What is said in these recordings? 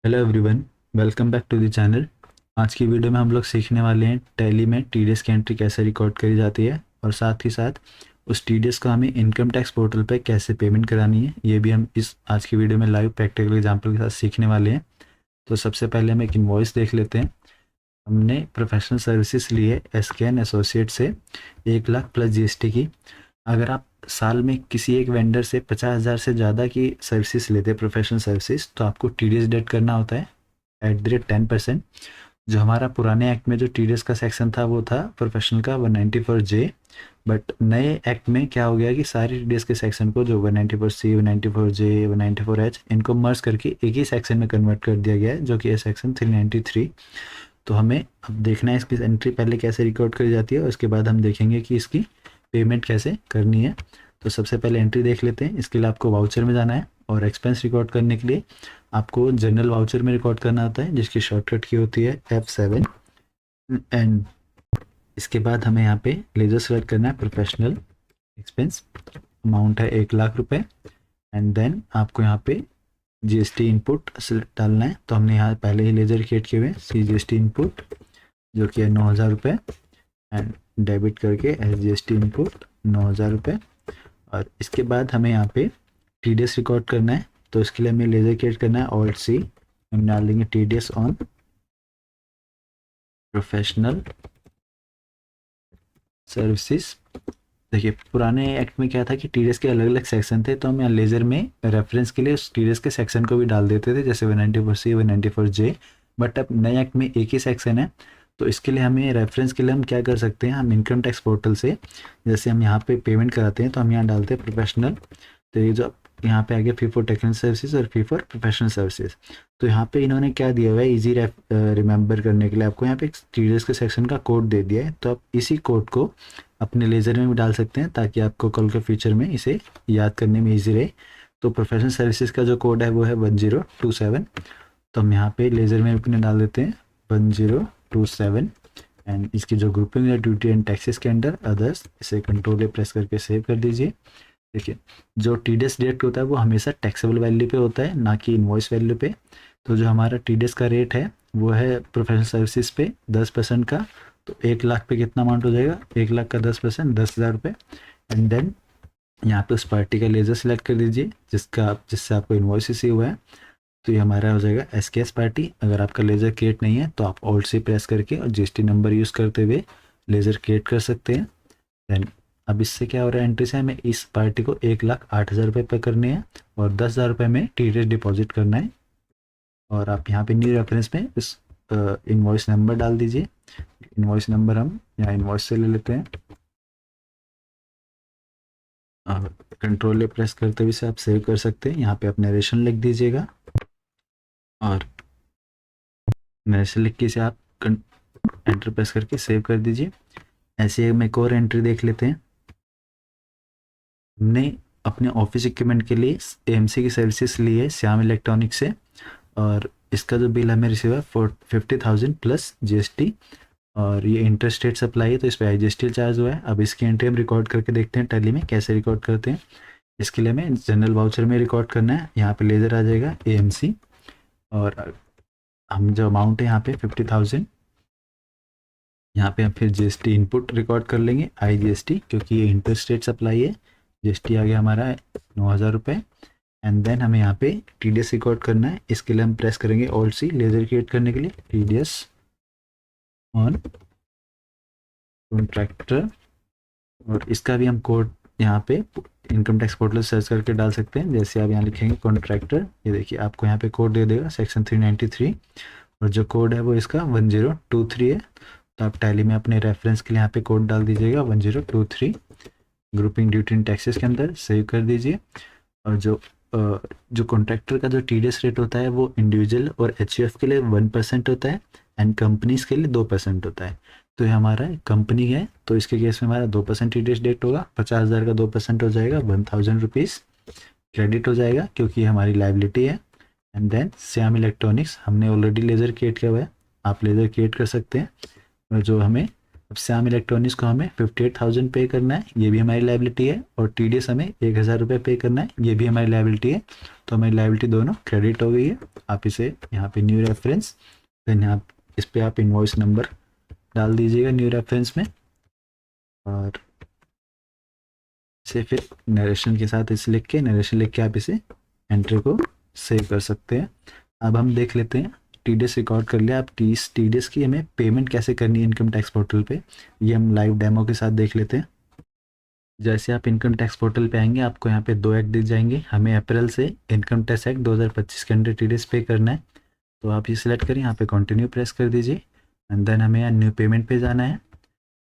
Hello everyone, welcome back to the channel. आज की video में हम लोग सीखने वाले हैं टैली में टीडीएस की एंट्री कैसे रिकॉर्ड करी जाती है और साथ ही साथ उस टीडीएस को हमें इनकम टैक्स पोर्टल पे कैसे पेमेंट करानी है। ये भी हम इस आज की वीडियो में लाइव प्रैक्टिकल एग्जांपल के साथ सीखने वाले हैं। तो सबसे पहले हम एक इनवॉइस देख लेते हैं। हमने प्रोफेशनल सर्विसेज ली है एसकेएन एसोसिएट से 1 लाख प्लस जीएसटी की। अगर आप साल में किसी एक वेंडर से 50,000 से ज़्यादा की सर्विसेज लेते हैं प्रोफेशनल सर्विसेज, तो आपको टीडीएस डेट करना होता है @10%। जो हमारा पुराने एक्ट में जो टीडीएस का सेक्शन था वो था प्रोफेशनल का 194J। बट नए एक्ट में क्या हो गया कि सारे टीडीएस के सेक्शन को जो 194C 194J 194H इनको मर्ज करके एक ही सेक्शन में कन्वर्ट कर दिया गया है, जो कि है सेक्शन 393। तो हमें अब देखना है इसकी एंट्री पहले कैसे रिकॉर्ड करी जाती है और उसके बाद हम देखेंगे कि इसकी पेमेंट कैसे करनी है। तो सबसे पहले एंट्री देख लेते हैं। इसके लिए आपको वाउचर में जाना है और एक्सपेंस रिकॉर्ड करने के लिए आपको जनरल वाउचर में रिकॉर्ड करना होता है, जिसकी शॉर्टकट की होती है F7। एंड इसके बाद हमें यहाँ पे लेजर सेलेक्ट करना है प्रोफेशनल एक्सपेंस। अमाउंट है 1 लाख रुपए। एंड देन आपको यहाँ पे जीएसटी इनपुट डालना है। तो हमने यहाँ पहले ही लेजर क्रिएट किए हुए हैं जीएसटी इनपुट, जो कि है 9,000 रुपये। एंड डेबिट करके एस जीएसटी इनपुट 9,000 रुपये। और इसके बाद हमें यहाँ पे टीडीएस रिकॉर्ड करना है। तो इसके लिए हमें लेजर क्रिएट करना है Alt+C। हम डाल देंगे टीडीएस ऑन प्रोफेशनल सर्विसेज। देखिए पुराने एक्ट में क्या था कि टीडीएस के अलग अलग सेक्शन थे, तो हम यहाँ लेजर में रेफरेंस के लिए उस टीडीएस के सेक्शन को भी डाल देते थे, जैसे 194C 194J। बट अब नए एक्ट में एक ही सेक्शन है। तो इसके लिए हमें रेफरेंस के लिए हम क्या कर सकते हैं, हम इनकम टैक्स पोर्टल से जैसे हम यहाँ पे पेमेंट कराते हैं तो हम यहाँ डालते हैं प्रोफेशनल। तो ये जो यहाँ पे आ गया फी फॉर टेक्निकल सर्विसेज और फी फॉर प्रोफेशनल सर्विसेज। तो यहाँ पे इन्होंने क्या दिया हुआ है, इजी रिमेंबर करने के लिए आपको यहाँ पे टीडीएस के सेक्शन का कोड दे दिया है। तो आप इसी कोड को अपने लेजर में भी डाल सकते हैं ताकि आपको कल के फ्यूचर में इसे याद करने में ईजी रहे। तो प्रोफेशनल सर्विसेज का जो कोड है वो है 1027। तो हम यहाँ पे लेजर में अपने डाल देते हैं 1027। एंड इसकी जो ग्रुपिंग है ड्यूटी एंड टैक्सेस के अंडर अदर्स, इसे कंट्रोल प्रेस करके सेव कर दीजिए। देखिए जो टीडीएस रेट होता है वो हमेशा टैक्सेबल वैल्यू पे होता है, ना कि इनवॉइस वैल्यू पे। तो जो हमारा टीडीएस का रेट है वो है प्रोफेशनल सर्विसेज पे 10% का। तो 1 लाख पे कितना अमाउंट हो जाएगा, 1 लाख का 10% 10,000 रुपये। एंड देन यहाँ पे उस पार्टी का लेजर सेलेक्ट कर दीजिए जिससे आपको इन्वॉइस रिसीव हुआ है। तो ये हमारा हो जाएगा एसकेएस पार्टी। अगर आपका लेजर क्रिएट नहीं है तो आप Alt+C प्रेस करके और जीएसटी नंबर यूज़ करते हुए लेजर क्रिएट कर सकते हैं। देन अब इससे क्या हो रहा है, एंट्री से हमें इस पार्टी को 1,08,000 रुपये पे करनी है और 10,000 रुपये में टीडीएस डिपॉजिट करना है। और आप यहाँ पे न्यू रेफरेंस में इस इन्वॉइस नंबर डाल दीजिए। इन्वॉइस नंबर हम यहाँ इन्वॉइस से ले लेते हैं और कंट्रोल प्रेस करते हुए इसे आप सेव कर सकते हैं। यहाँ पे आप नरेशन लिख दीजिएगा और नरेशन लिख के इसे आप एंटर प्रेस करके सेव कर दीजिए। ऐसे हम एक और एंट्री देख लेते हैं। हमने अपने ऑफिस इक्विपमेंट के लिए एएमसी की सर्विसेज ली है श्याम इलेक्ट्रॉनिक से, और इसका जो बिल हमें रिसीव है 50,000 प्लस जीएसटी। और ये इंटरस्टेट सप्लाई है तो इस पर आईजीएसटी चार्ज हुआ है। अब इसकी एंट्री हम रिकॉर्ड करके देखते हैं टैली में कैसे रिकॉर्ड करते हैं। इसके लिए हमें जनरल वाउचर में रिकॉर्ड करना है। यहाँ पे लेजर आ जाएगा एएमसी और हम जो अमाउंट है यहाँ पे 50,000, यहाँ पे हम फिर जीएसटी इनपुट रिकॉर्ड कर लेंगे आईजीएसटी, क्योंकि ये इंटरस्टेट सप्लाई है। जीएसटी आ गया हमारा 9,000 रुपये। एंड देन हमें यहाँ पे टीडीएस रिकॉर्ड करना है। इसके लिए हम प्रेस करेंगे Alt+C लेजर क्रिएट करने के लिए टीडीएस ऑन कॉन्ट्रैक्टर। और इसका भी हम कोड यहाँ पे इनकम टैक्स पोर्टल सर्च करके डाल सकते हैं। जैसे आप यहाँ लिखेंगे कॉन्ट्रैक्टर, ये देखिए आपको यहाँ पे कोड दे देगा सेक्शन 393 और जो कोड है वो इसका 1023 है। तो आप टैली में अपने रेफरेंस के लिए यहाँ पे कोड डाल दीजिएगा 1023। ग्रुपिंग ड्यूटी एंड टैक्सेस के अंदर सेव कर दीजिए। और जो कॉन्ट्रैक्टर का जो टीडीएस रेट होता है वो इंडिविजुअल और एचयूएफ के लिए 1% होता है एंड कंपनीज के लिए 2% होता है। तो ये हमारा कंपनी है तो इसके केस में हमारा 2% टीडीएस रेट होगा। 50,000 का 2% हो जाएगा 1,000 रुपीज़ क्रेडिट हो जाएगा, क्योंकि ये हमारी लाइबिलिटी है। एंड देन श्याम इलेक्ट्रॉनिक्स हमने ऑलरेडी लेजर क्रिएट किया हुआ है, आप लेजर क्रिएट कर सकते हैं। और जो हमें अब श्याम इलेक्ट्रॉनिक्स को हमें 58,000 पे करना है, ये भी हमारी लाइबिलिटी है, और TDS हमें 1,000 रुपये पे करना है, ये भी हमारी लाइबिलिटी है। तो हमारी लाइबिलिटी दोनों क्रेडिट हो गई है। आप इसे यहाँ पे न्यू रेफरेंस, देन यहाँ इस पर आप इन्वॉइस नंबर डाल दीजिएगा न्यू रेफरेंस में, और इसे फिर नरेशन के साथ इसे नरेशन लिख के आप इसे एंट्री को सेव कर सकते हैं। अब हम देख लेते हैं, TDS रिकॉर्ड कर लिया, आप TDS की हमें पेमेंट कैसे करनी है इनकम टैक्स पोर्टल पे, ये हम लाइव डेमो के साथ देख लेते हैं। जैसे आप इनकम टैक्स पोर्टल पे आएंगे, आपको यहाँ पे 2 एक्ट दिख जाएंगे। हमें अप्रैल से इनकम टैक्स एक्ट 2025 के अंडर TDS पे करना है, तो आप ये सिलेक्ट करें, यहाँ पे कंटिन्यू प्रेस कर दीजिए, एंड देन हमें यहाँ न्यू पेमेंट पे जाना है,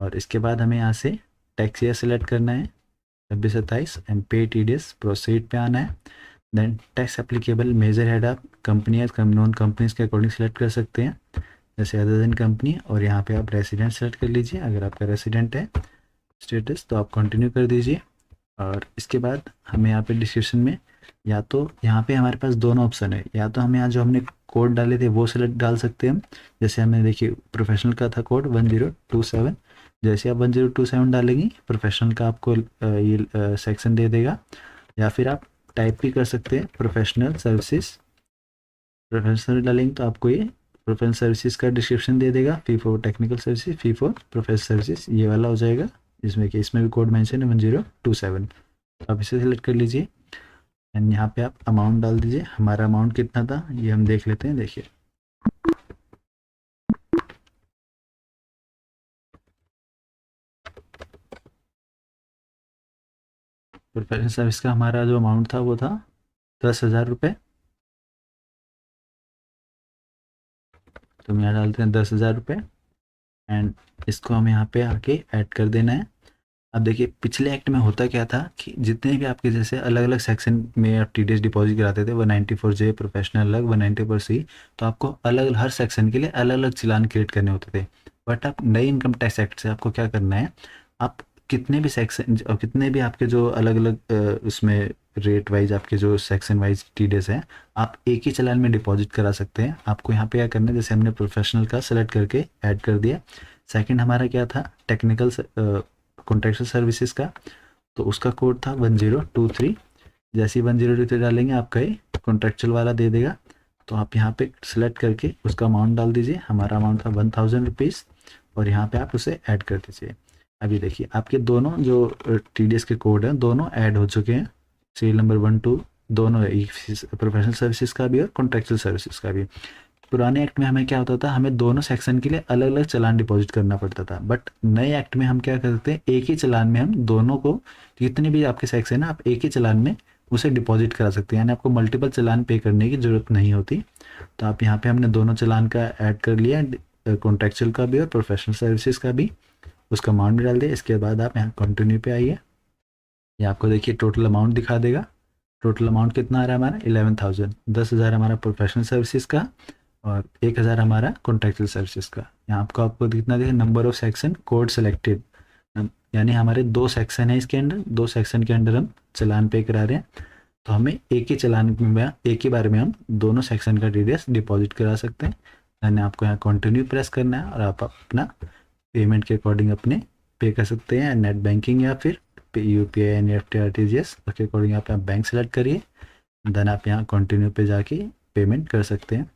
और इसके बाद हमें यहाँ से टैक्स ईयर सेलेक्ट करना है 26-27 एंड पे TDS, प्रोसीड पे आना है। Then tax applicable major head आप कंपनी या नॉन कंपनीज के अकॉर्डिंग सेलेक्ट कर सकते हैं, जैसे अदर देन कंपनी, और यहाँ पे आप रेसिडेंट सेलेक्ट कर लीजिए। अगर आपका रेसिडेंट है स्टेटस तो आप कंटिन्यू कर दीजिए, और इसके बाद हमें यहाँ पे डिस्क्रिप्शन में, या तो यहाँ पे हमारे पास दोनों ऑप्शन है, या तो हम यहाँ जो हमने कोड डाले थे वो सेलेक्ट डाल सकते हैं हम, जैसे हमने देखिए प्रोफेशनल का था कोड 1027, जैसे आप 1027 डालेंगे प्रोफेशनल का आपको ये सेक्शन दे देगा, या फिर आप टाइप भी कर सकते हैं प्रोफेशनल सर्विसेज। प्रोफेशनल डालेंगे तो आपको ये प्रोफेशनल सर्विसेज का डिस्क्रिप्शन दे देगा, fee for technical services, fee for professional services, ये वाला हो जाएगा, जिसमें कि इसमें भी कोड मेंशन है 1027। आप इसे सेलेक्ट कर लीजिए, एंड यहाँ पे आप अमाउंट डाल दीजिए। हमारा अमाउंट कितना था ये हम देख लेते हैं, देखिए प्रोफेशनल सर्विस का हमारा जो अमाउंट था वो था 10,000 रुपये, तो हम यहाँ डालते हैं 10,000 रुपये, एंड इसको हम यहाँ पे आके ऐड कर देना है। अब देखिए पिछले एक्ट में होता क्या था कि जितने भी आपके जैसे अलग अलग सेक्शन में आप TDS डिपॉजिट कराते थे, 194J प्रोफेशनल अलग, 194C, तो आपको अलग हर सेक्शन के लिए अलग अलग चालान क्रिएट करने होते थे। बट आप नई इनकम टैक्स एक्ट से आपको क्या करना है, आप कितने भी सेक्शन और कितने भी आपके जो अलग अलग उसमें रेट वाइज आपके जो सेक्शन वाइज TDS है, आप एक ही चालान में डिपॉजिट करा सकते हैं। आपको यहाँ पे क्या करना है, जैसे हमने प्रोफेशनल का सेलेक्ट करके ऐड कर दिया। सेकंड हमारा क्या था, टेक्निकल कॉन्ट्रैक्चुअल सर्विसेज का, तो उसका कोड था 1023। जैसे ही 1023 डालेंगे आपका ये कॉन्ट्रैक्चुअल वाला दे देगा, तो आप यहाँ पे सेलेक्ट करके उसका अमाउंट डाल दीजिए। हमारा अमाउंट था 1,000 रुपीज़, और यहाँ पे आप उसे ऐड कर दीजिए। अभी देखिए आपके दोनों जो TDS के कोड हैं दोनों ऐड हो चुके हैं, सीरियल नंबर 1 2 दोनों है, प्रोफेशनल सर्विसेज का भी और कॉन्ट्रैक्चुअल सर्विसेज का भी। पुराने एक्ट में हमें क्या होता था, हमें दोनों सेक्शन के लिए अलग अलग चालान डिपॉजिट करना पड़ता था, बट नए एक्ट में हम क्या करते हैं, एक ही चालान में हम दोनों को, जितने भी आपके सेक्शन है आप एक ही चालान में उसे डिपॉजिट करा सकते हैं, यानी आपको मल्टीपल चालान पे करने की ज़रूरत नहीं होती। तो आप यहाँ पे हमने दोनों चालान का ऐड कर लिया, कॉन्ट्रैक्चुअल का भी और प्रोफेशनल सर्विसेज का भी, उसका अमाउंट भी डाल दिया। इसके बाद आप यहाँ कंटिन्यू पे आइए, ये आपको देखिए टोटल अमाउंट दिखा देगा। टोटल अमाउंट कितना आ रहा है हमारा 11,000, 10,000 हमारा प्रोफेशनल सर्विसेज का और 1,000 हमारा कॉन्ट्रैक्चुअल सर्विसेज का। यहाँ आपको कितना देखिए, number of section code selected, यानी हमारे 2 सेक्शन है इसके अंदर, 2 सेक्शन के अंदर हम चालान पे करा रहे हैं, तो हमें एक ही चालान में एक ही बार में हम दोनों सेक्शन का TDS डिपॉजिट करा सकते हैं। यानी आपको यहाँ कंटिन्यू प्रेस करना है और आप अपना पेमेंट के अकॉर्डिंग अपने पे कर सकते हैं, नेट बैंकिंग या फिर UPI NEFT RTGS उसके अकॉर्डिंग यहाँ पे आप बैंक सेलेक्ट करिए, देन आप यहाँ कंटिन्यू पे जाके पेमेंट कर सकते हैं।